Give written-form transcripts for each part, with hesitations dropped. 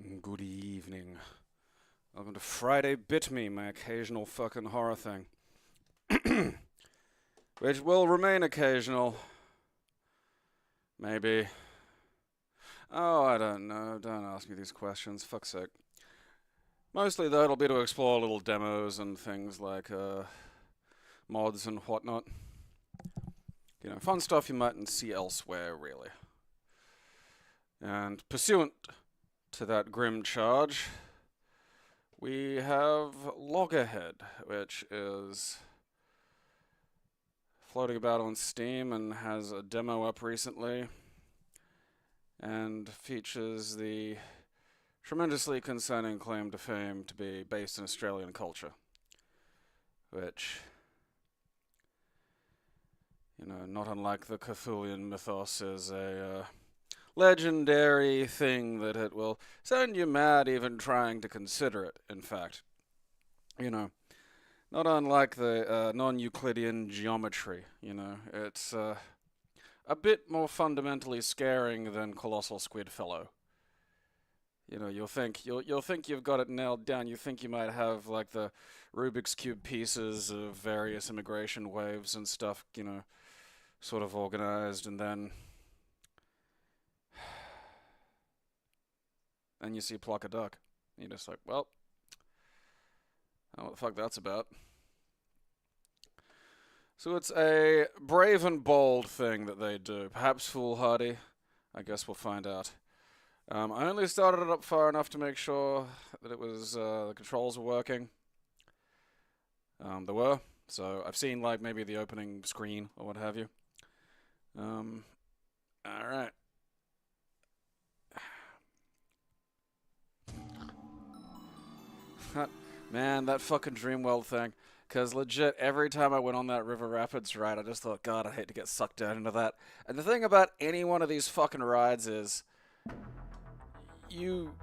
Good evening. Welcome to Friday Bit Me, my occasional fucking horror thing. Which will remain occasional. Maybe. Oh, I don't know. Don't ask me these questions. Fuck's sake. Mostly, though, it'll be to explore little demos and things like mods and whatnot. You know, fun stuff you mightn't see elsewhere, really. And pursuant to that grim charge, we have Loggerhead, which is floating about on Steam and has a demo up recently, and features the tremendously concerning claim to fame to be based in Australian culture, which, you know, not unlike the Cthulhian mythos, is a legendary thing that it will send you mad even trying to consider it, in fact. You know, not unlike the non-Euclidean geometry, you know. It's a bit more fundamentally scaring than Colossal Squid Fellow. You know, you'll think you've got it nailed down. You think you might have like the Rubik's Cube pieces of various immigration waves and stuff, you know, sort of organized, and then you see pluck a duck. You're just like, well, I don't know what the fuck that's about. So it's a brave and bold thing that they do. Perhaps foolhardy. I guess we'll find out. I only started it up far enough to make sure that it was the controls were working. They were. So I've seen like maybe the opening screen or what have you. All right. Man, that fucking Dreamworld thing. Because legit, every time I went on that River Rapids ride, I just thought, God, I hate to get sucked down into that. And the thing about any one of these fucking rides is,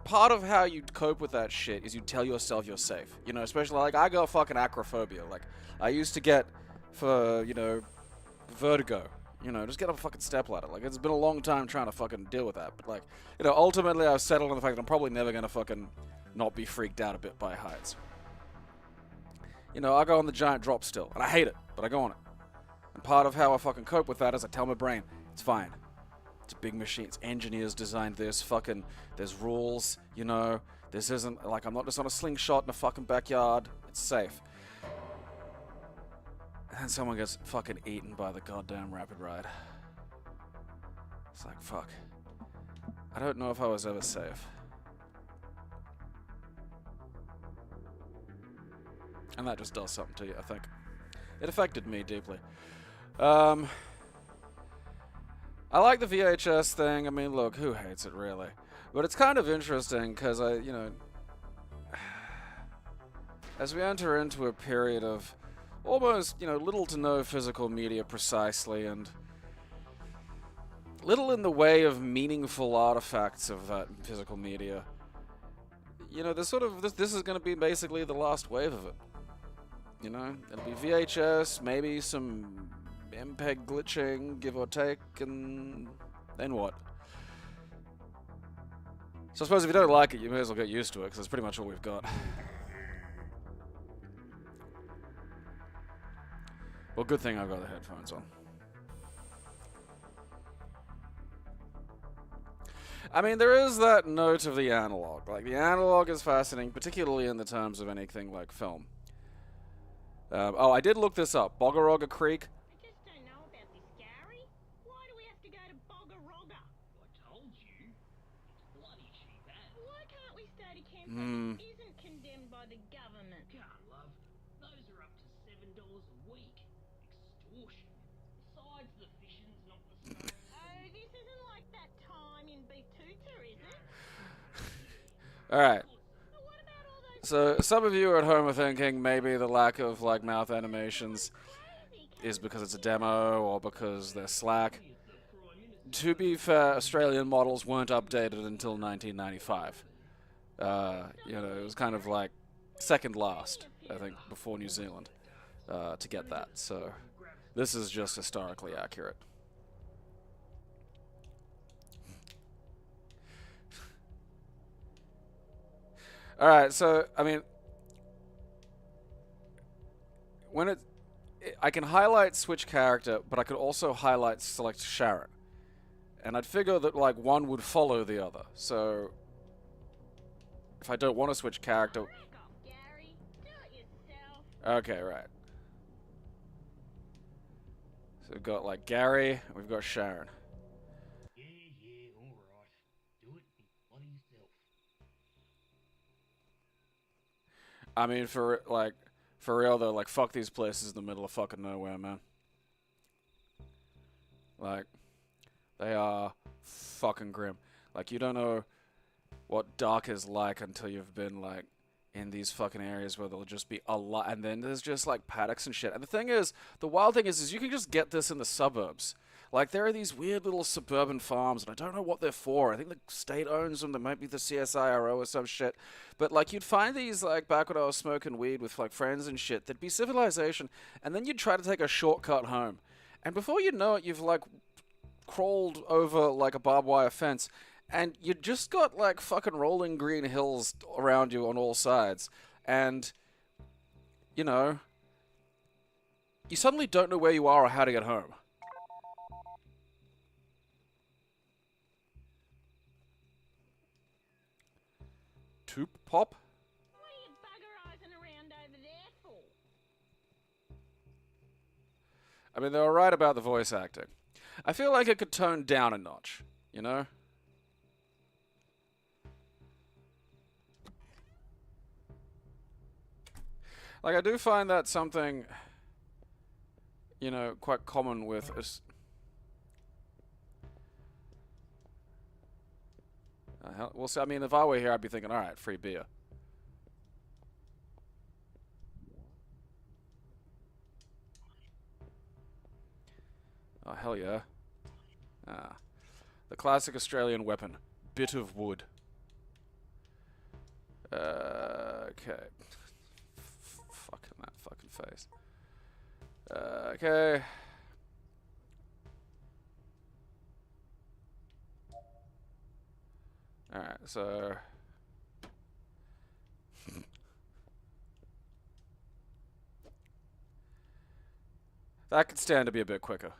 part of how you cope with that shit is you tell yourself you're safe. You know, especially, like, I got fucking acrophobia. Like, I used to get, for, you know, vertigo. You know, just get up a fucking stepladder. Like, it's been a long time trying to fucking deal with that. But, like, you know, ultimately I've settled on the fact that I'm probably never gonna fucking not be freaked out a bit by heights. You know, I go on the giant drop still, and I hate it, but I go on it. And part of how I fucking cope with that is I tell my brain, it's fine. It's a big machine. It's engineers designed this. Fucking, there's rules, you know. This isn't, like, I'm not just on a slingshot in a fucking backyard. It's safe. And then someone gets fucking eaten by the goddamn rapid ride. It's like, fuck. I don't know if I was ever safe. And that just does something to you, I think. It affected me deeply. I like the VHS thing. I mean, look, who hates it, really? But it's kind of interesting, because you know, as we enter into a period of almost, you know, little to no physical media precisely, and little in the way of meaningful artifacts of that physical media, you know, this is going to be basically the last wave of it. You know, it'll be VHS, maybe some MPEG glitching, give or take, and then what? So I suppose if you don't like it, you may as well get used to it, because it's pretty much all we've got. Well, good thing I've got the headphones on. I mean, there is that note of the analog. Like, the analog is fascinating, particularly in the terms of anything like film. Oh, I did look this up. Bogoroga Creek. I just don't know about this, Gary. Why do we have to go to Bogoroga? I told you. It's bloody cheap as. Why can't we stay to camp that isn't condemned by the government? God, love. Those are up to $7 a week. Extortion. Besides, the fishing's not the same. Oh, this isn't like that time in Batuta, is it? Alright. But what about all those So, some of you at home are thinking maybe the lack of, like, mouth animations crazy is because it's a demo or because they're slack. To be fair, Australian models weren't updated until 1995. You know, it was kind of like second last, I think, before New Zealand, to get that. So, this is just historically accurate. Alright, so, I mean, when I can highlight switch character, but I could also highlight select Sharon. And I'd figure that, like, one would follow the other. So, if I don't want to switch character... Back off, Gary. Do it yourself. Okay, right. So we've got, like, Gary, and we've got Sharon. Yeah, alright. Do it me bloody self. I mean, for real though, like, fuck these places in the middle of fucking nowhere, man. Like, they are fucking grim. Like, you don't know what dark is like until you've been, like, in these fucking areas where there'll just be a lot, and then there's just, like, paddocks and shit. And the thing is, the wild thing is you can just get this in the suburbs. Like, there are these weird little suburban farms, and I don't know what they're for. I think the state owns them. They might be the CSIRO or some shit. But, like, you'd find these, like, back when I was smoking weed with, like, friends and shit, there'd be civilization, and then you'd try to take a shortcut home. And before you know it, you've, like, crawled over, like, a barbed wire fence, and you just got, like, fucking rolling green hills around you on all sides. And, you know, you suddenly don't know where you are or how to get home. Toop pop? What are you buggerizing around over there for? I mean, they were right about the voice acting. I feel like it could tone down a notch, you know? Like, I do find that something, you know, quite common with... well, see, I mean, if I were here, I'd be thinking, alright, free beer. Oh, hell yeah. Ah. The classic Australian weapon. Bit of wood. Okay. Fucking that fucking face. Okay. Alright, so... that could stand to be a bit quicker.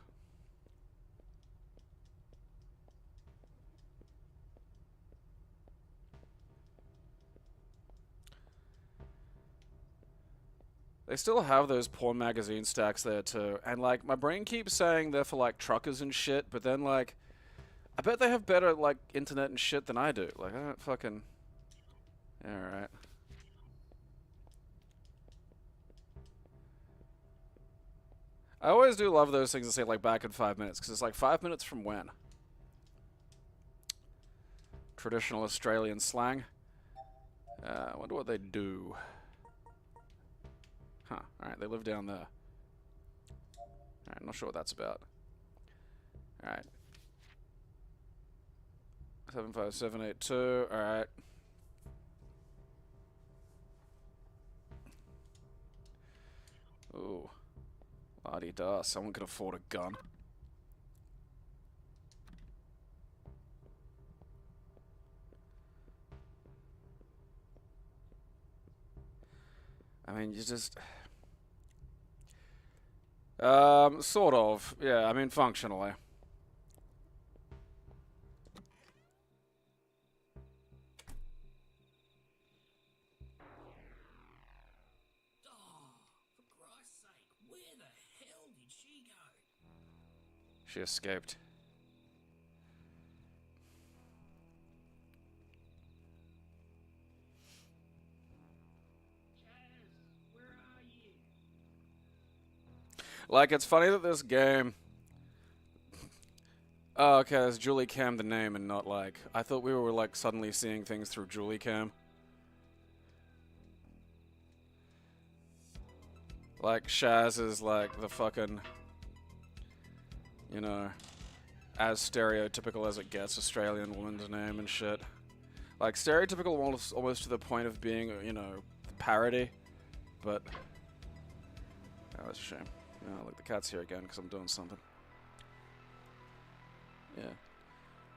They still have those porn magazine stacks there too, and like my brain keeps saying they're for like truckers and shit, but then like I bet they have better like internet and shit than I do. Like I don't fucking... Alright. I always do love those things that say like back in 5 minutes, because it's like 5 minutes from when? Traditional Australian slang. I wonder what they do. Huh, alright, they live down there. Alright, I'm not sure what that's about. Alright. 75782, alright. Ooh. La-di-da, someone can afford a gun. I mean, you just... sort of. Yeah, I mean, functionally. Oh, for Christ's sake, where the hell did she go? She escaped. Chaz, where are you? Like, it's funny that this game... Oh, okay, it's Julie Cam the name and not like... I thought we were like suddenly seeing things through Julie Cam. Like, Shaz is like the fucking... You know... As stereotypical as it gets, Australian woman's name and shit. Like, stereotypical almost to the point of being, you know, parody. But... Oh, that's a shame. Yeah, look, the cat's here again because I'm doing something. Yeah.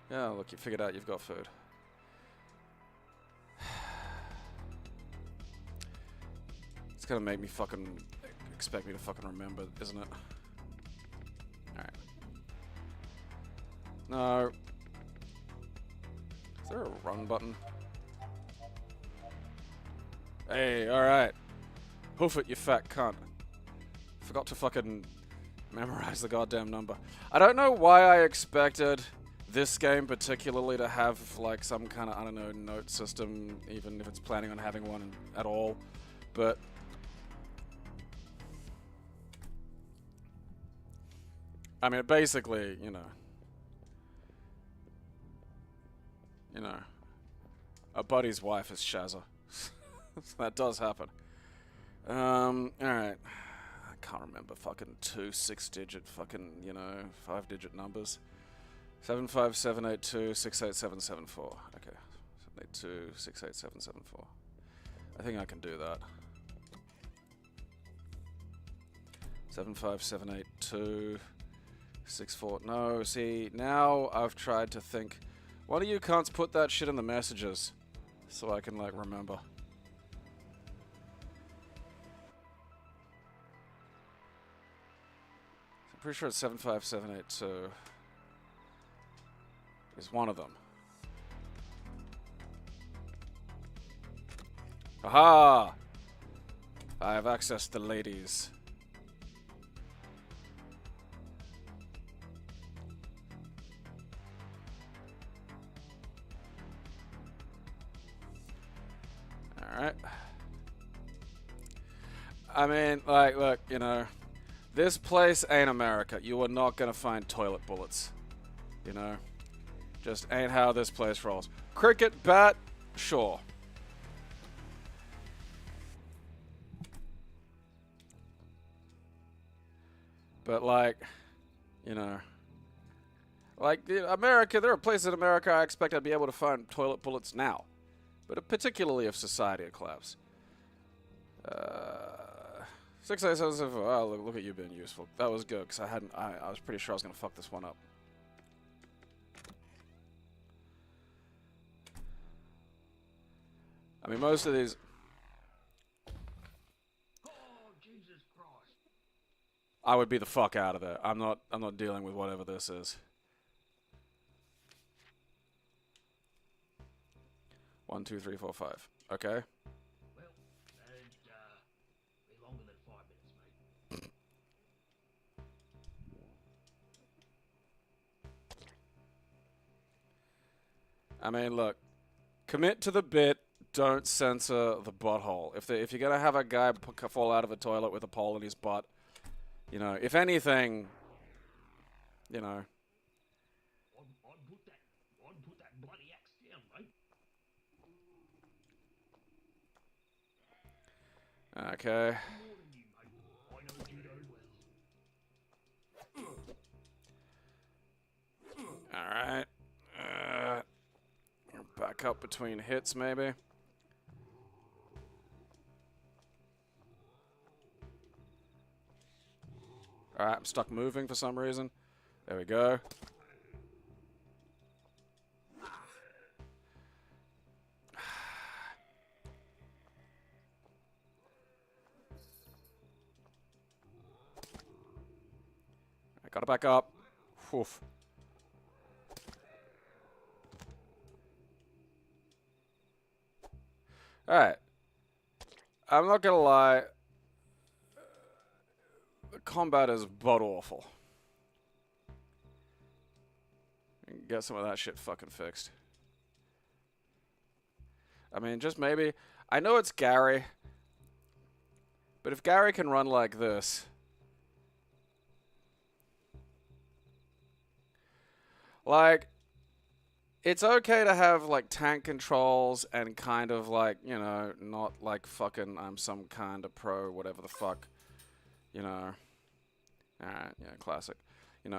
Yeah, look, you figured out you've got food. gonna make me fucking expect me to fucking remember, isn't it? Alright. No. Is there a run button? Hey, alright. Hoof it, you fat cunt. Forgot to fucking memorize the goddamn number. I don't know why I expected this game particularly to have like some kind of, I don't know, note system, even if it's planning on having one at all. But I mean, basically, you know, a buddy's wife is Shazza. That does happen. Alright. I can't remember fucking 2 6-digit fucking, 5-digit numbers. 75782 68774. Okay. 782 68774. I think I can do that. 75782 64. No, see, now I've tried to think. Why do you cunts put that shit in the messages so I can, like, remember? I'm pretty sure it's 75782 is one of them. Aha! I have accessed the ladies. Alright. I mean, like, look, this place ain't America. You are not gonna find toilet bullets. Just ain't how this place rolls. Cricket bat, sure. But, like, America, there are places in America I expect I'd be able to find toilet bullets now. But particularly if society had collapsed. 68774. Oh, look at you being useful. That was good, because I was pretty sure I was going to fuck this one up. I mean, most of these... Oh, Jesus Christ. I would be the fuck out of there. I'm not dealing with whatever this is. 1, 2, 3, 4, 5. Okay. Well, that'd be longer than 5 minutes, mate. I mean, look. Commit to the bit. Don't censor the butthole. If you're gonna have a guy fall out of a toilet with a pole in his butt, if anything, I'd put that bloody axe down, mate. Okay. I'm warning you, mate. I know judo well. Alright. Back up between hits, maybe. Alright, I'm stuck moving for some reason. There we go. I gotta back up. Oof. Alright. I'm not gonna lie. The combat is butt awful. Get some of that shit fucking fixed. I mean, just maybe. I know it's Gary. But if Gary can run like this. Like, it's okay to have, like, tank controls and kind of, like, not like fucking I'm some kind of pro, whatever the fuck. Alright, yeah, classic.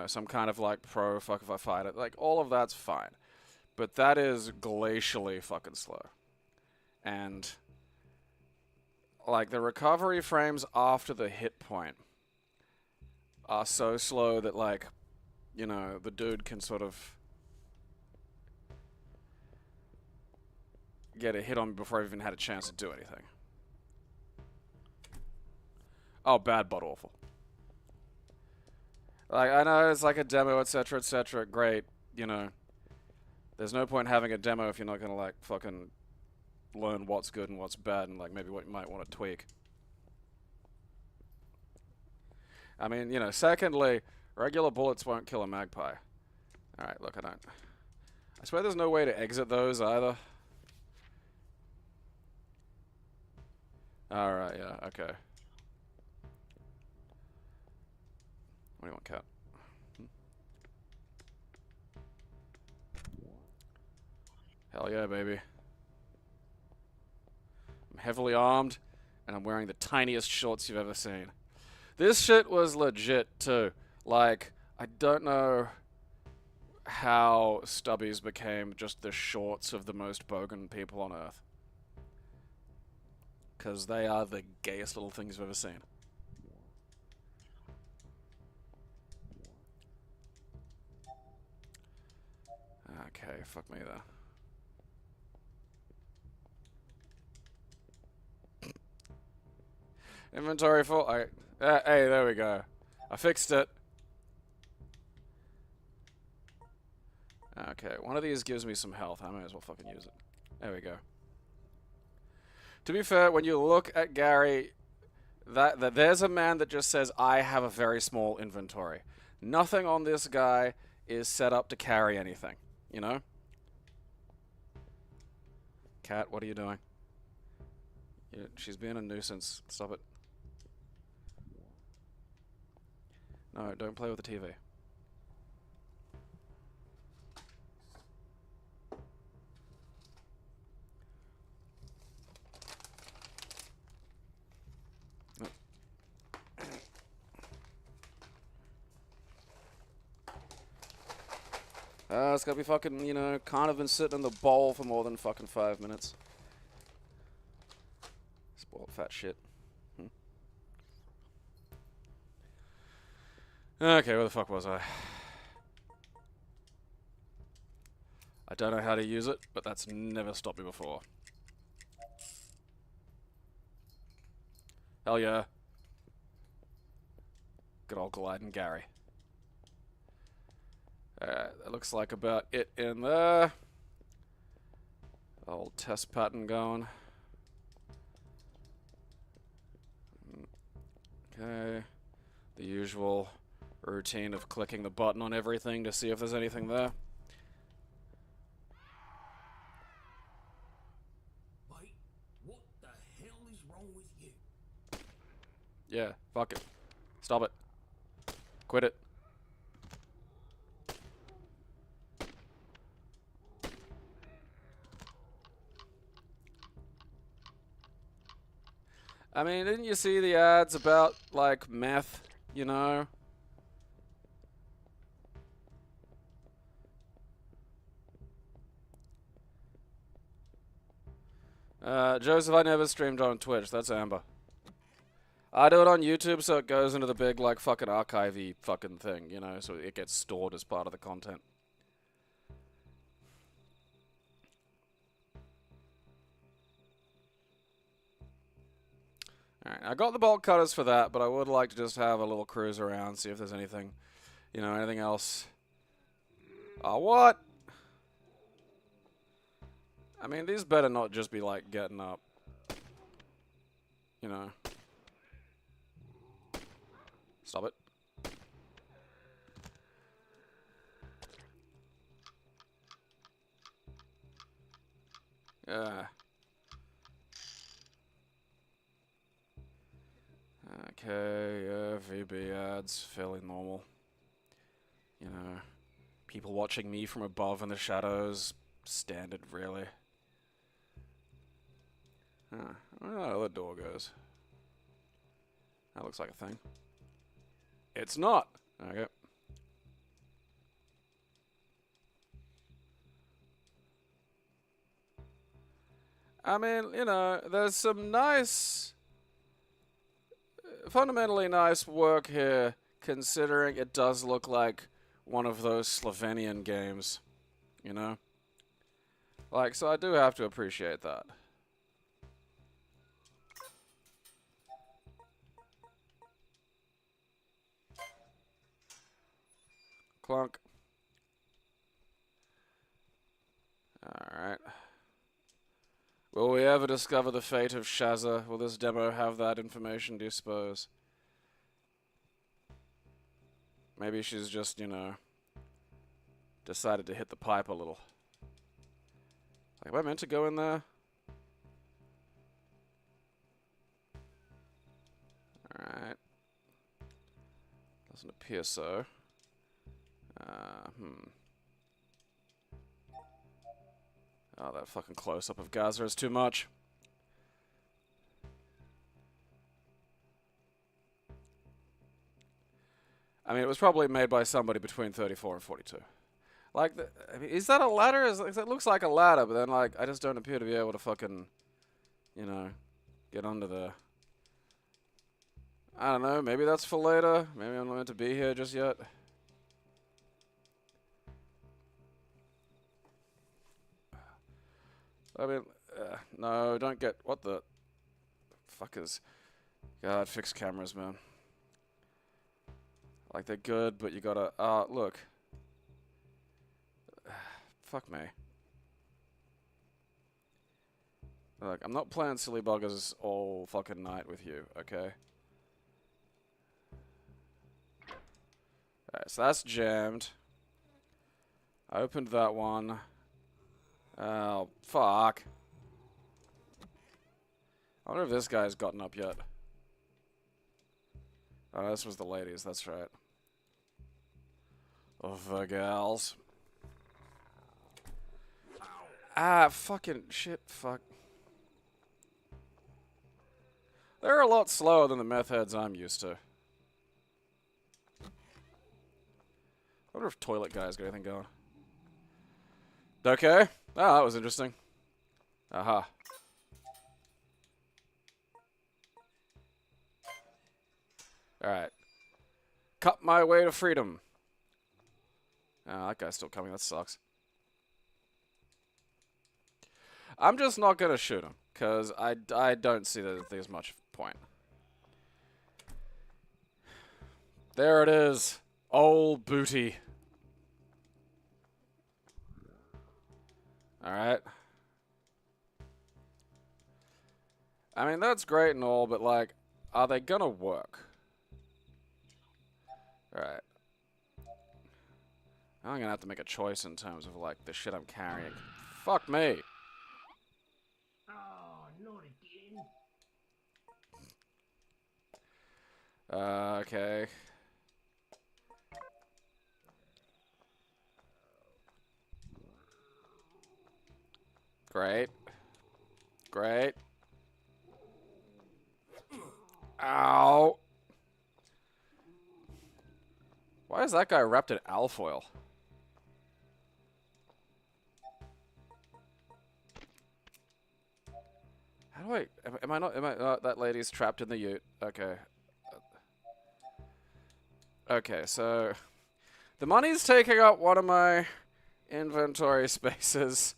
Some kind of, like, pro fuck if I fight it. Like, all of that's fine. But that is glacially fucking slow. And, like, the recovery frames after the hit point are so slow that, like, the dude can sort of get a hit on me before I've even had a chance to do anything. Oh, bad but awful. Like, I know it's like a demo, etc., etc. Great, you know. There's no point having a demo if you're not gonna, like, fucking learn what's good and what's bad and, like, maybe what you might want to tweak. I mean, you know, secondly, regular bullets won't kill a magpie. Alright, look, I swear there's no way to exit those either. Alright, yeah, okay. What do you want, cat? Hell yeah, baby. I'm heavily armed, and I'm wearing the tiniest shorts you've ever seen. This shit was legit, too. Like, I don't know how stubbies became just the shorts of the most bogan people on Earth. Because they are the gayest little things you've ever seen. Okay, fuck me there. Inventory full. Hey, there we go. I fixed it. Okay, one of these gives me some health. I may as well fucking use it. There we go. To be fair, when you look at Gary, that there's a man that just says, I have a very small inventory. Nothing on this guy is set up to carry anything, you know? Cat, what are you doing? She's being a nuisance. Stop it. No, don't play with the TV. It's gotta be fucking, you know, can't have been sitting in the bowl for more than fucking 5 minutes. Spoiled fat shit. Okay, where the fuck was I? I don't know how to use it, but that's never stopped me before. Hell yeah. Good old gliding Gary. That looks like about it in there. Old test pattern going. Okay. The usual routine of clicking the button on everything to see if there's anything there. Mate, what the hell is wrong with you? Yeah, fuck it. Stop it. Quit it. I mean, didn't you see the ads about, like, meth, you know? Joseph, I never streamed on Twitch. That's Amber. I do it on YouTube, so it goes into the big, like, fucking archive-y fucking thing, you know? So it gets stored as part of the content. Alright, I got the bolt cutters for that, but I would like to just have a little cruise around, see if there's anything, you know, anything else. Oh, what? I mean, these better not just be, like, getting up. You know. Stop it. Yeah. Okay, yeah, VB ads, fairly normal. You know, people watching me from above in the shadows, standard, really. Huh, I don't know how the door goes. That looks like a thing. It's not! Okay. I mean, you know, there's some nice, fundamentally nice work here, considering it does look like one of those Slovenian games, you know? Like, so I do have to appreciate that. Clunk. Alright. Will we ever discover the fate of Shazza? Will this demo have that information, do you suppose? Maybe she's just, you know, decided to hit the pipe a little. Like, am I meant to go in there? Alright. Doesn't appear so. Oh, that fucking close-up of Gaza is too much. I mean, it was probably made by somebody between 34 and 42. Like, I mean, is that a ladder? It looks like a ladder, but then, like, I just don't appear to be able to fucking, you know, get under there. I don't know, maybe that's for later. Maybe I'm not meant to be here just yet. I mean, no, don't get... What the... Fuckers. God, fix cameras, man. Like, they're good, but you gotta... look. Fuck me. Look, I'm not playing silly buggers all fucking night with you, okay? Alright, so that's jammed. I opened that one. Oh, fuck. I wonder if this guy's gotten up yet. Oh, this was the ladies, that's right. Oh, the gals. Ah, fucking shit, fuck. They're a lot slower than the meth heads I'm used to. I wonder if toilet guys got anything going. Okay. Oh, that was interesting. Aha. Alright. Cut my way to freedom. Oh, that guy's still coming. That sucks. I'm just not going to shoot him, because I don't see that there's much point. There it is. Old booty. Alright. I mean, that's great and all, but, like, are they gonna work? Alright. I'm gonna have to make a choice in terms of, like, the shit I'm carrying. Fuck me. Oh, not again. Okay. Great. Great. Ow. Why is that guy wrapped in alfoil? How do I... Am I not... that lady's trapped in the ute. Okay. Okay, so... The money's taking up one of my inventory spaces,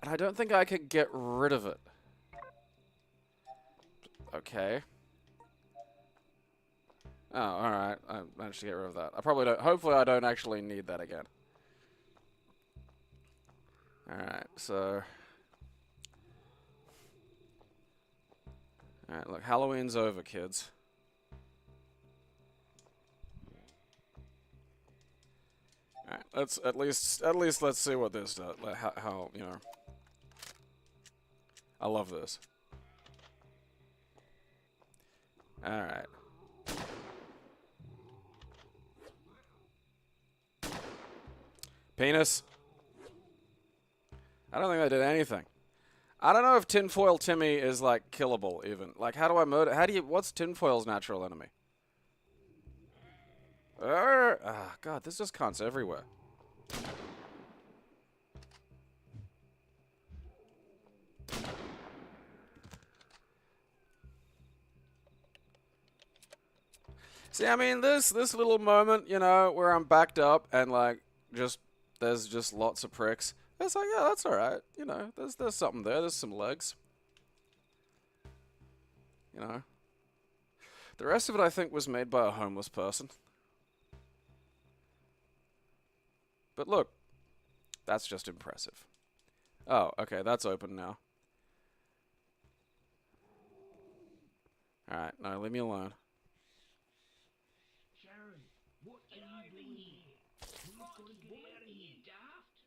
and I don't think I can get rid of it. Okay. Oh, alright. I managed to get rid of that. I probably don't... Hopefully I don't actually need that again. Alright, so... Alright, look. Halloween's over, kids. Alright, let's at least let's see what this does. Like, how, you know... I love this. Alright. Penis. I don't think I did anything. I don't know if Tinfoil Timmy is, like, killable, even. Like, how do I murder... What's Tinfoil's natural enemy? God, there's just cunts everywhere. See, I mean, this little moment, you know, where I'm backed up and, like, there's just lots of pricks. It's like, yeah, that's alright. You know, there's something there. There's some legs. You know. The rest of it, I think, was made by a homeless person. But look, that's just impressive. Oh, okay, that's open now. Alright, no, leave me alone. Sharon, what are you doing here? We've got to get out of here, daft.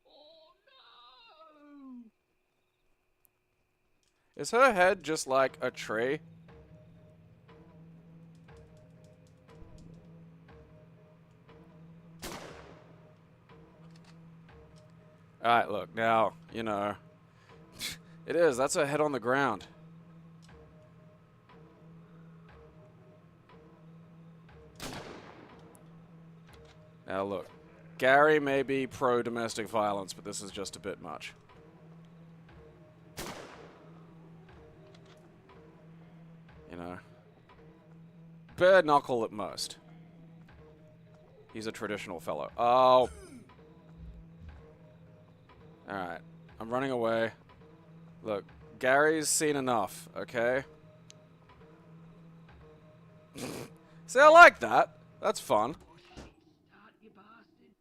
Oh no! Is her head just like a tree? Alright, look, now, you know. It is, that's her head on the ground. Now look, Gary may be pro-domestic violence, but this is just a bit much. You know. Bare knuckle at most. He's a traditional fellow. Oh. Alright. I'm running away. Look, Gary's seen enough, okay? See, I like that. That's fun. Start, you bastard.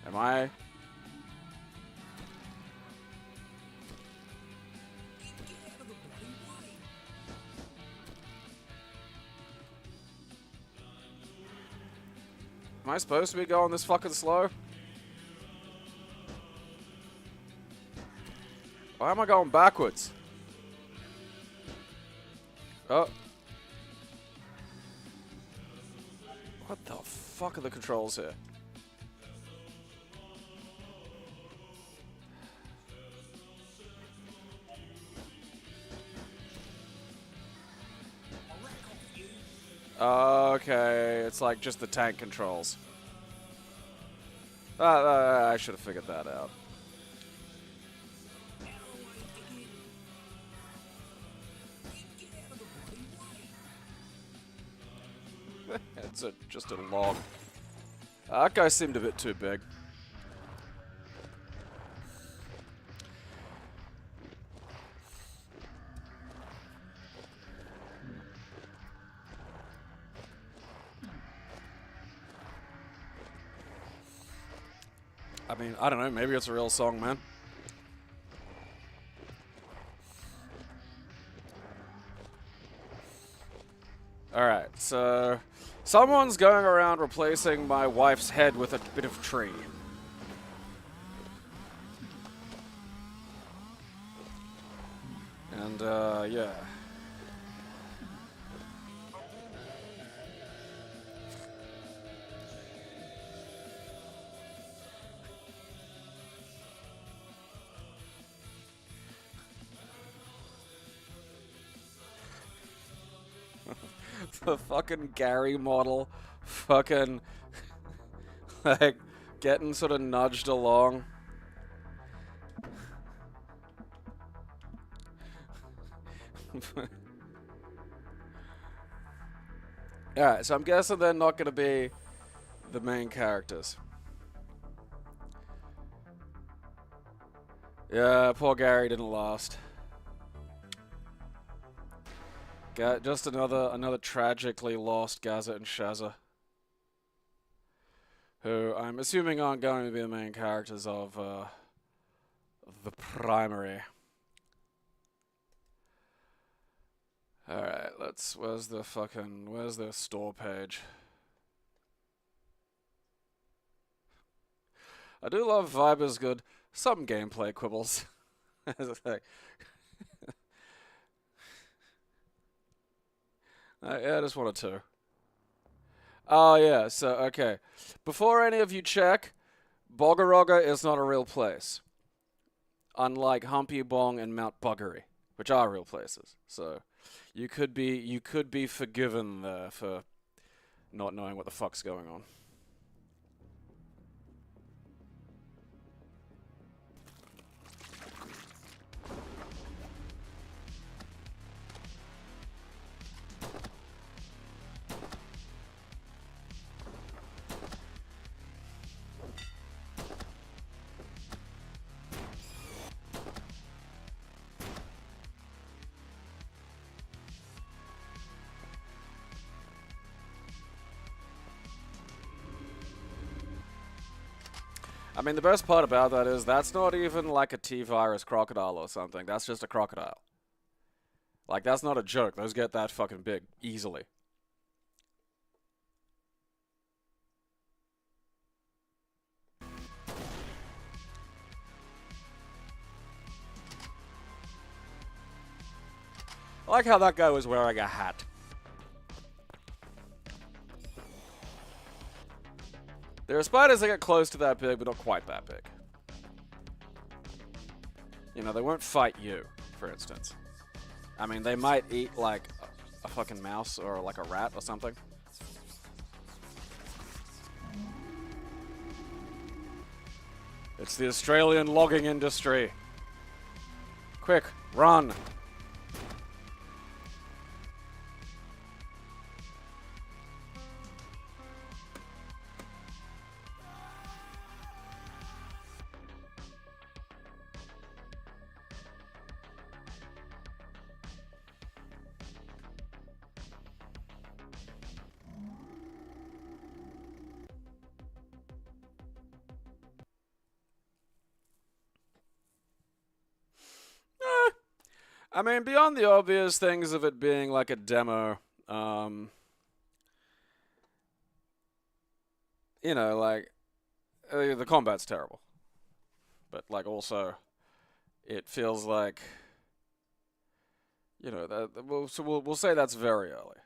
Am I? Am I supposed to be going this fucking slow? Why am I going backwards? Oh. What the fuck are the controls here? Okay, it's like just the tank controls. I should have figured that out. It's just a log. That guy seemed a bit too big. I mean, I don't know, maybe it's a real song, man. Alright, so someone's going around replacing my wife's head with a bit of tree. And, yeah. The fucking Gary model fucking like getting sort of nudged along. Alright, so I'm guessing they're not gonna be the main characters. Yeah, poor Gary didn't last. Just another tragically lost Gaza and Shazza, who I'm assuming aren't going to be the main characters of the primary. Alright, where's the store page? I do love Viber's good. Some gameplay quibbles. As a thing. Yeah, just one or two. Oh, yeah, so, okay. Before any of you check, Bogoroga is not a real place. Unlike Humpy Bong and Mount Buggery, which are real places. So, you could be forgiven there for not knowing what the fuck's going on. I mean, the best part about that is that's not even like a T-virus crocodile or something. That's just a crocodile. Like, that's not a joke. Those get that fucking big easily. I like how that guy was wearing a hat. There are spiders that get close to that big, but not quite that big. You know, they won't fight you, for instance. I mean, they might eat, like, a fucking mouse or, like, a rat or something. It's the Australian logging industry. Quick, run! I mean, beyond the obvious things of it being like a demo, you know, like, the combat's terrible. But, like, also, it feels like, you know, we'll say that's very early.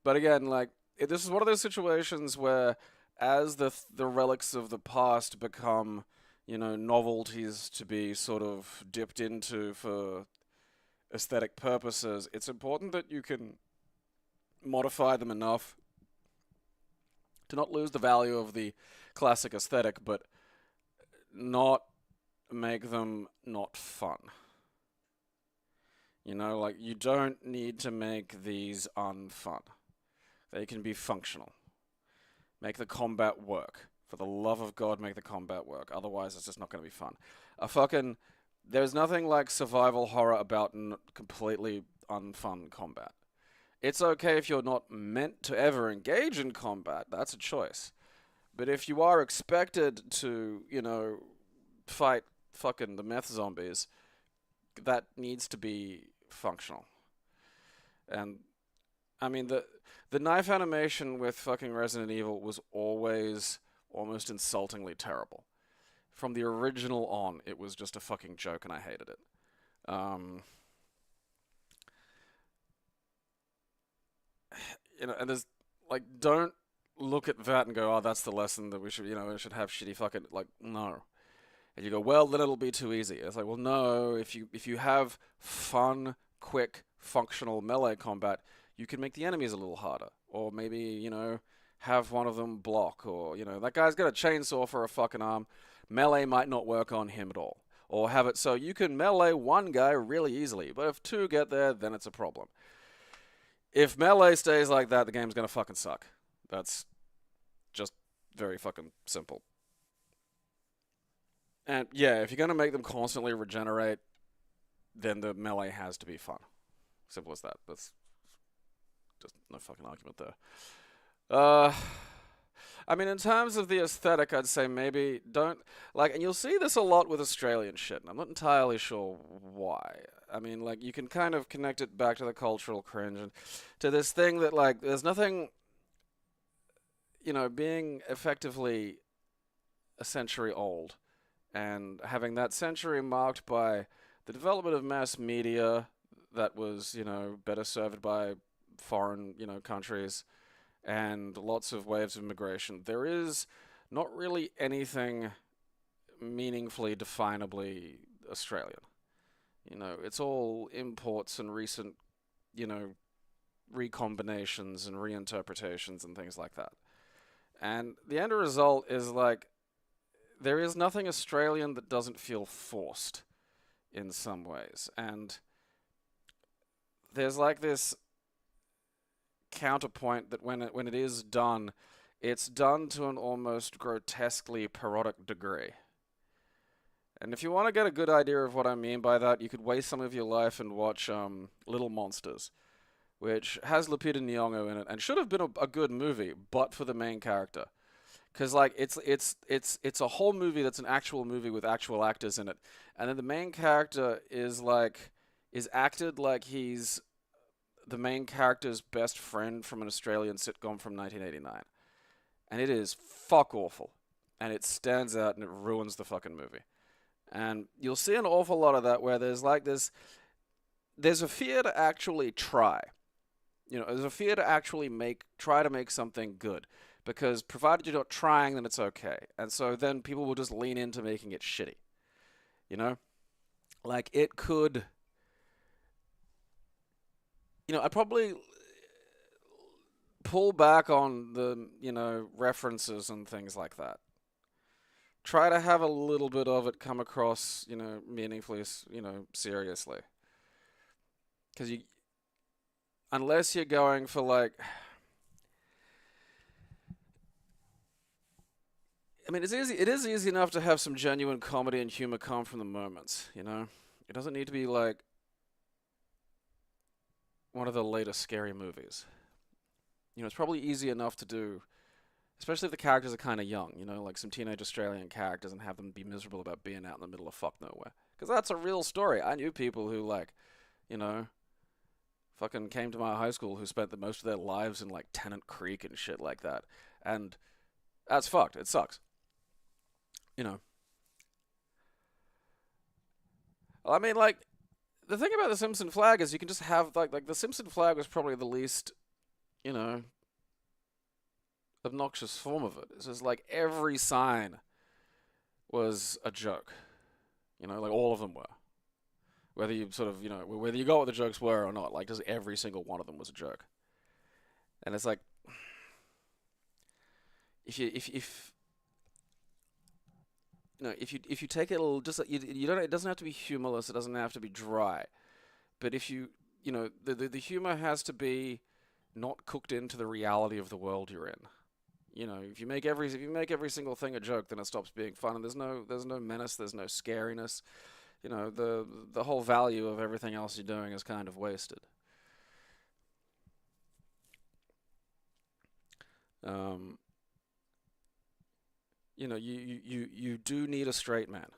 But again, like, this is one of those situations where, as the relics of the past become, you know, novelties to be sort of dipped into for aesthetic purposes, it's important that you can modify them enough to not lose the value of the classic aesthetic, but not make them not fun. You know, like, you don't need to make these unfun. They can be functional. Make the combat work. For the love of God, make the combat work. Otherwise, it's just not going to be fun. There's nothing like survival horror about completely unfun combat. It's okay if you're not meant to ever engage in combat. That's a choice. But if you are expected to, you know, fight fucking the meth zombies, that needs to be functional. And, I mean, the knife animation with fucking Resident Evil was always almost insultingly terrible. From the original on, it was just a fucking joke, and I hated it. You know, and there's, like, don't look at that and go, oh, that's the lesson that we should, you know, we should have shitty fucking, like, no. And you go, well, then it'll be too easy. It's like, well, no, if you have fun, quick, functional melee combat, you can make the enemies a little harder. Or maybe, you know, have one of them block, or, you know, that guy's got a chainsaw for a fucking arm. Melee might not work on him at all. Or have it so you can melee one guy really easily, but if two get there, then it's a problem. If melee stays like that, the game's gonna fucking suck. That's just very fucking simple. And yeah, if you're gonna make them constantly regenerate, then the melee has to be fun. Simple as that. That's just no fucking argument there. I mean, in terms of the aesthetic, I'd say maybe don't, like, and you'll see this a lot with Australian shit, and I'm not entirely sure why. I mean, like, you can kind of connect it back to the cultural cringe and to this thing that, like, there's nothing, you know, being effectively a century old and having that century marked by the development of mass media that was, you know, better served by foreign, you know, countries, and lots of waves of immigration. There is not really anything meaningfully, definably Australian. You know, it's all imports and recent, you know, recombinations and reinterpretations and things like that. And the end result is, like, there is nothing Australian that doesn't feel forced in some ways. And there's, like, this counterpoint that when it is done, it's done to an almost grotesquely parodic degree. And if you want to get a good idea of what I mean by that, you could waste some of your life and watch Little Monsters, which has Lupita Nyong'o in it, and should have been a good movie, but for the main character. Because like it's a whole movie that's an actual movie with actual actors in it, and then the main character is acted like he's the main character's best friend from an Australian sitcom from 1989, and it is fuck awful, and it stands out and it ruins the fucking movie. And you'll see an awful lot of that where there's a fear to actually try. There's a fear to actually try to make something good. Because provided you're not trying, then it's okay. And so then people will just lean into making it shitty. You know? Like, it could... I'd probably pull back on the, references and things like that. Try to have a little bit of it come across, meaningfully, seriously. Because unless you're going for, like... I mean, it is easy enough to have some genuine comedy and humor come from the moments, It doesn't need to be like one of the latest scary movies. It's probably easy enough to do, especially if the characters are kind of young, like some teenage Australian characters, and have them be miserable about being out in the middle of fuck nowhere. Because that's a real story. I knew people who, like, fucking came to my high school who spent the most of their lives in, like, Tennant Creek and shit like that. And that's fucked. It sucks. Well, I mean, like, the thing about the Simpson flag is you can just have, like the Simpson flag was probably the least, obnoxious form of it. It's just like every sign was a joke. Like all of them were. Whether you sort of, whether you got what the jokes were or not, like just every single one of them was a joke. And it's like, if you take it a little, just you don't, it doesn't have to be humorless, it doesn't have to be dry, but if the humor has to be not cooked into the reality of the world you're in. If you make every single thing a joke, then it stops being fun, and there's no menace, there's no scariness. The whole value of everything else you're doing is kind of wasted. You do need a straight man.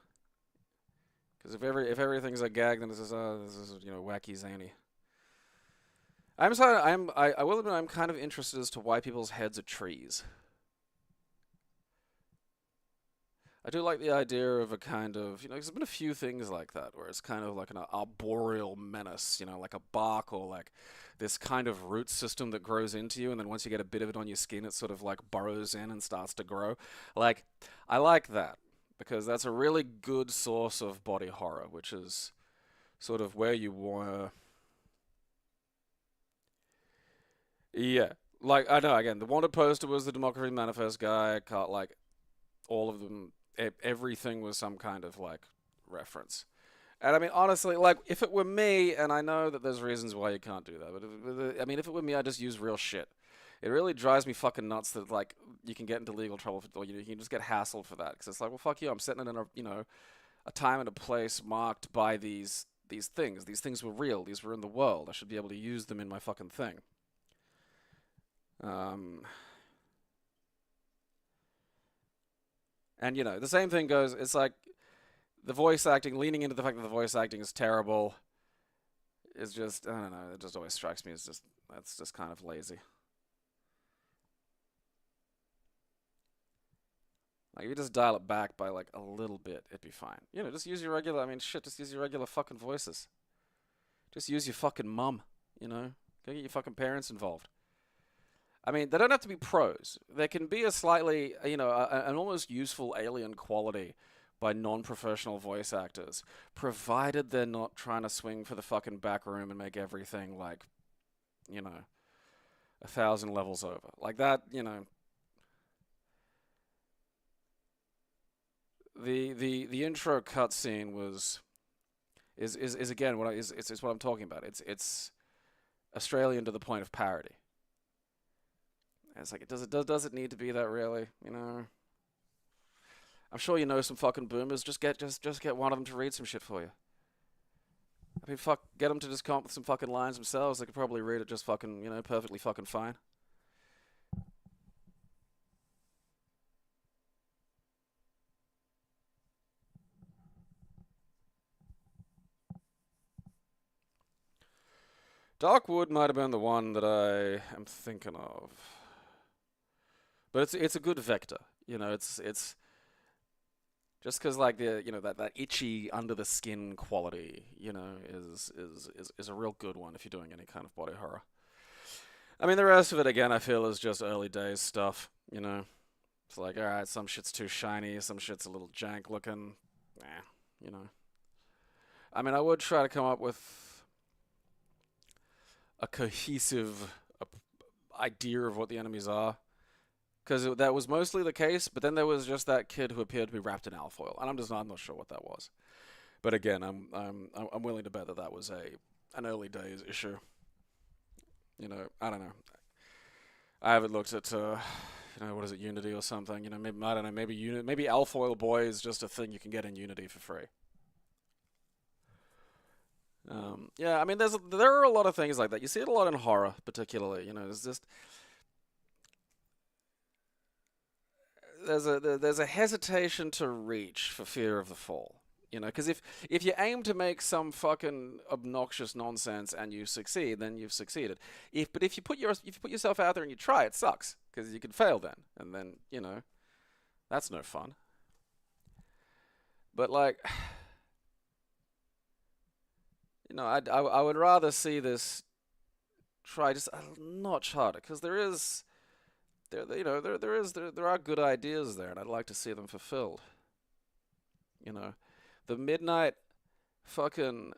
Because if everything's a gag, then this is wacky zany. I will admit I'm kind of interested as to why people's heads are trees. I do like the idea of a kind of, there's been a few things like that where it's kind of like an arboreal menace, like a bark or like this kind of root system that grows into you, and then once you get a bit of it on your skin, it sort of like burrows in and starts to grow. Like, I like that because that's a really good source of body horror, which is sort of where you were. Yeah. Like, I know, again, the wanted poster was the Democracy Manifest guy, like, all of them. Everything was some kind of, like, reference. And I mean, honestly, like, if it were me, and I know that there's reasons why you can't do that, but if it were me, I'd just use real shit. It really drives me fucking nuts that, like, you can get into legal trouble, or you can just get hassled for that. Because it's like, well, fuck you, I'm sitting in a time and a place marked by these things. These things were real. These were in the world. I should be able to use them in my fucking thing. And, the same thing goes, it's like the voice acting, leaning into the fact that the voice acting is terrible is just, I don't know, it just always strikes me as that's just kind of lazy. Like, if you just dial it back by, like, a little bit, it'd be fine. Just use your regular, just use your regular fucking voices. Just use your fucking mum, Go get your fucking parents involved. I mean, they don't have to be pros. There can be a slightly, an almost useful alien quality by non-professional voice actors, provided they're not trying to swing for the fucking back room and make everything, like, 1,000 levels over. Like that, The intro cutscene is again it's what I'm talking about. It's Australian to the point of parody. And it's like, does it need to be that really? I'm sure some fucking boomers. Just get one of them to read some shit for you. I mean, get them to just come up with some fucking lines themselves. They could probably read it just fucking, perfectly fucking fine. Darkwood might have been the one that I am thinking of, but it's a good vector. You know, it's just because like that itchy under the skin quality, you know, is a real good one if you're doing any kind of body horror. I mean, the rest of it again, I feel is just early days stuff. You know, it's like all right, some shit's too shiny, some shit's a little jank looking. Nah, you know. I mean, I would try to come up with a cohesive idea of what the enemies are, because that was mostly the case. But then there was just that kid who appeared to be wrapped in alfoil, and I'm not sure what that was. But again, I'm willing to bet that that was an early days issue. You know, I don't know. I haven't looked at what is it, Unity or something? You know, maybe I don't know. Maybe alfoil boy is just a thing you can get in Unity for free. Yeah, I mean, there are a lot of things like that. You see it a lot in horror, particularly. You know, there's a hesitation to reach for fear of the fall. You know, because if you aim to make some fucking obnoxious nonsense and you succeed, then you've succeeded. But if you put yourself out there and you try, it sucks because you could fail then, and then that's no fun. But like. I would rather see this try just a notch harder because there are good ideas there, and I'd like to see them fulfilled. You know, the midnight fucking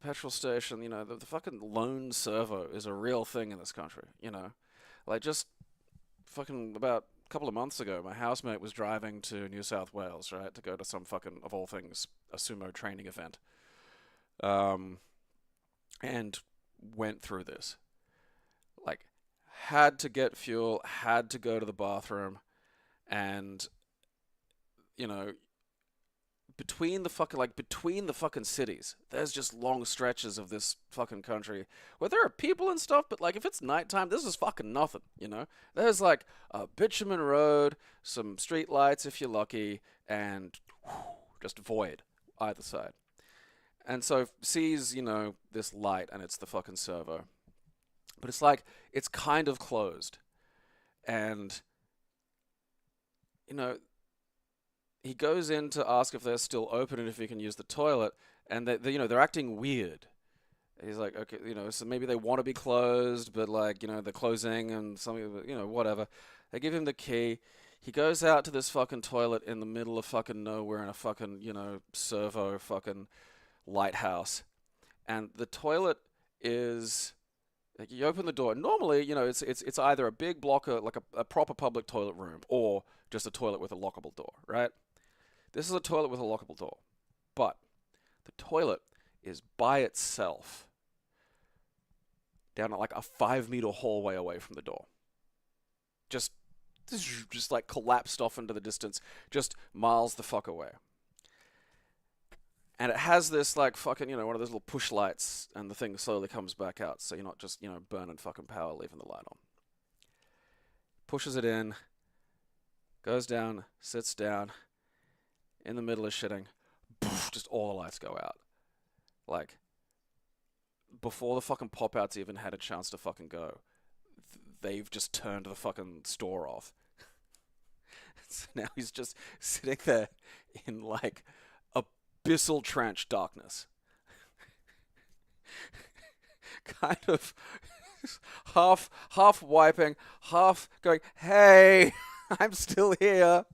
petrol station. You know, the fucking lone servo is a real thing in this country. You know, like just fucking about a couple of months ago, my housemate was driving to New South Wales, right, to go to some fucking, of all things, a sumo training event. And went through this. Like, had to get fuel, had to go to the bathroom, and between the fucking cities, there's just long stretches of this fucking country where there are people and stuff, but like if it's nighttime, this is fucking nothing, you know? There's like a bitumen road, some street lights if you're lucky, and just void either side. And so sees, this light, and it's the fucking servo. But it's like, it's kind of closed. And, he goes in to ask if they're still open and if he can use the toilet. And, they're acting weird. He's like, okay, so maybe they want to be closed, but like, they're closing and something, whatever. They give him the key. He goes out to this fucking toilet in the middle of fucking nowhere in a fucking, servo fucking lighthouse, and the toilet is like, you open the door. Normally, it's either a big blocker, like a proper public toilet room, or just a toilet with a lockable door, right? This is a toilet with a lockable door, but the toilet is by itself down like a 5-meter hallway away from the door. Just like collapsed off into the distance, just miles the fuck away. And it has this, like, fucking, one of those little push lights, and the thing slowly comes back out, so you're not just, burning fucking power leaving the light on. Pushes it in, goes down, sits down, in the middle of shitting, poof, just all the lights go out. Like, before the fucking pop-outs even had a chance to fucking go, they've just turned the fucking store off. So now he's just sitting there in, like, abyssal trench darkness. Kind of half wiping, half going, hey, I'm still here.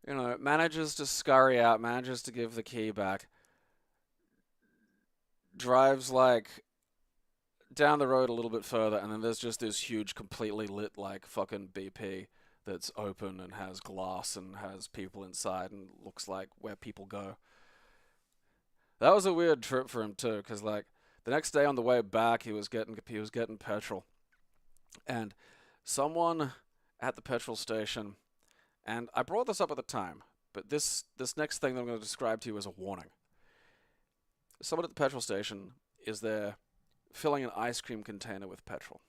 Manages to scurry out, manages to give the key back. Drives like down the road a little bit further, and then there's just this huge, completely lit like fucking BP that's open and has glass and has people inside and looks like where people go. That was a weird trip for him too, because like the next day on the way back, he was getting petrol, and someone at the petrol station, and I brought this up at the time, but this next thing that I'm going to describe to you is a warning. Someone at the petrol station is there filling an ice cream container with petrol.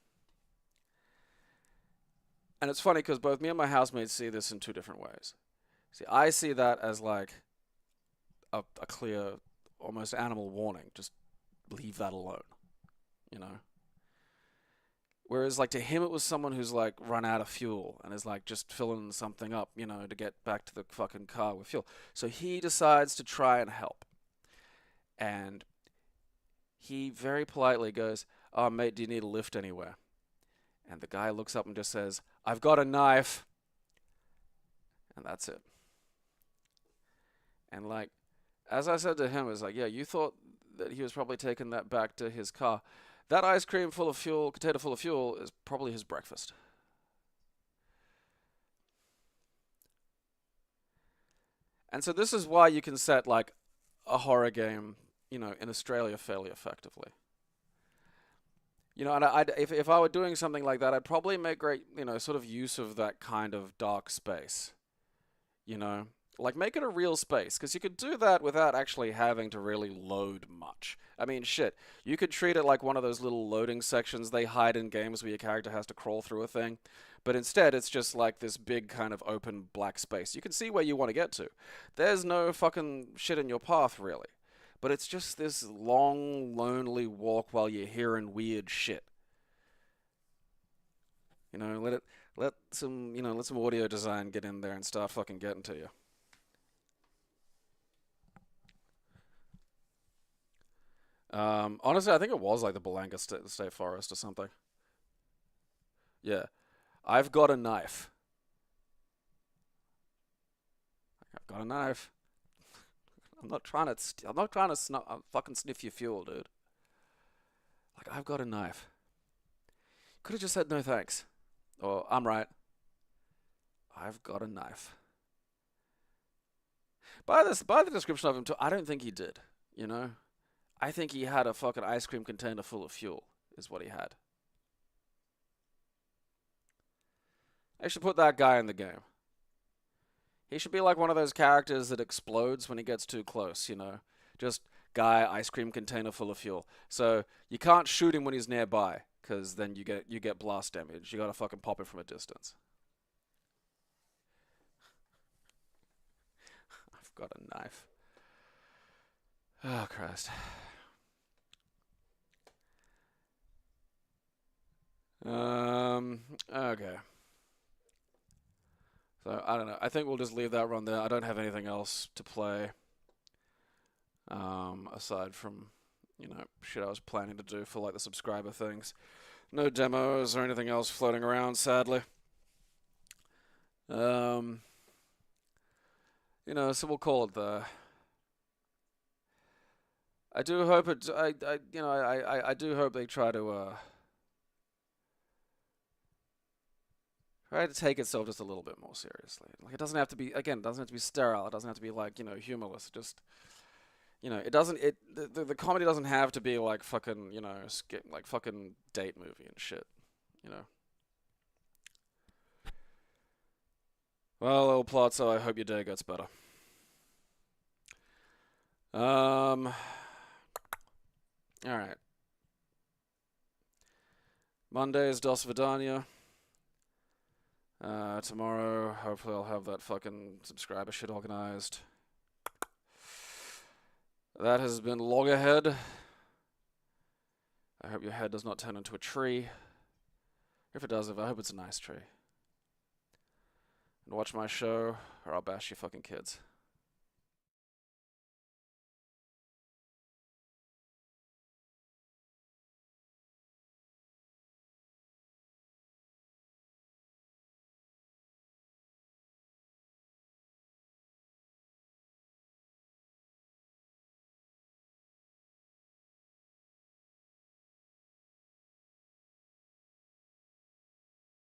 And it's funny because both me and my housemates see this in two different ways. See, I see that as like a clear almost animal warning. Just leave that alone, you know? Whereas, like, to him, it was someone who's, like, run out of fuel and is, like, just filling something up, you know, to get back to the fucking car with fuel. So he decides to try and help. And he very politely goes, "Oh, mate, do you need a lift anywhere?" And the guy looks up and just says, "I've got a knife." And that's it. And, like, as I said to him, it's like, yeah, you thought that he was probably taking that back to his car. That ice cream full of fuel, container full of fuel, is probably his breakfast. And so this is why you can set, like, a horror game, you know, in Australia fairly effectively. You know, and if I were doing something like that, I'd probably make great, you know, sort of use of that kind of dark space. You know? Like, make it a real space, because you could do that without actually having to really load much. I mean, shit, you could treat it like one of those little loading sections they hide in games where your character has to crawl through a thing, but instead it's just like this big kind of open black space. You can see where you want to get to. There's no fucking shit in your path, really. But it's just this long, lonely walk while you're hearing weird shit. You know, let some audio design get in there and start fucking getting to you. Honestly, I think it was like the Belanga State Forest or something. Yeah. I've got a knife. I've got a knife. I'm not trying to fucking sniff your fuel, dude. Like, I've got a knife. Could have just said no thanks. Or, I'm right. I've got a knife. By the description of him too, I don't think he did, you know? I think he had a fucking ice cream container full of fuel, is what he had. I should put that guy in the game. He should be like one of those characters that explodes when he gets too close, you know? Just guy, ice cream container full of fuel. So you can't shoot him when he's nearby, because then you get blast damage. You gotta fucking pop it from a distance. I've got a knife. Oh, Christ. Okay. So, I don't know. I think we'll just leave that run there. I don't have anything else to play. Aside from, you know, shit I was planning to do for, like, the subscriber things. No demos or anything else floating around, sadly. You know, so we'll call it there. I do hope it, I do hope they try to take itself just a little bit more seriously. Like, it doesn't have to be, again, it doesn't have to be sterile. It doesn't have to be, like, you know, humorless. Just, you know, it doesn't, the comedy doesn't have to be like fucking, you know, like fucking date movie and shit, you know. Well, old plot, so I hope your day gets better. Alright. Monday is Dos Vidania. Tomorrow, hopefully I'll have that fucking subscriber shit organized. That has been Loggerhead. I hope your head does not turn into a tree. If it does, I hope it's a nice tree. And watch my show, or I'll bash your fucking kids.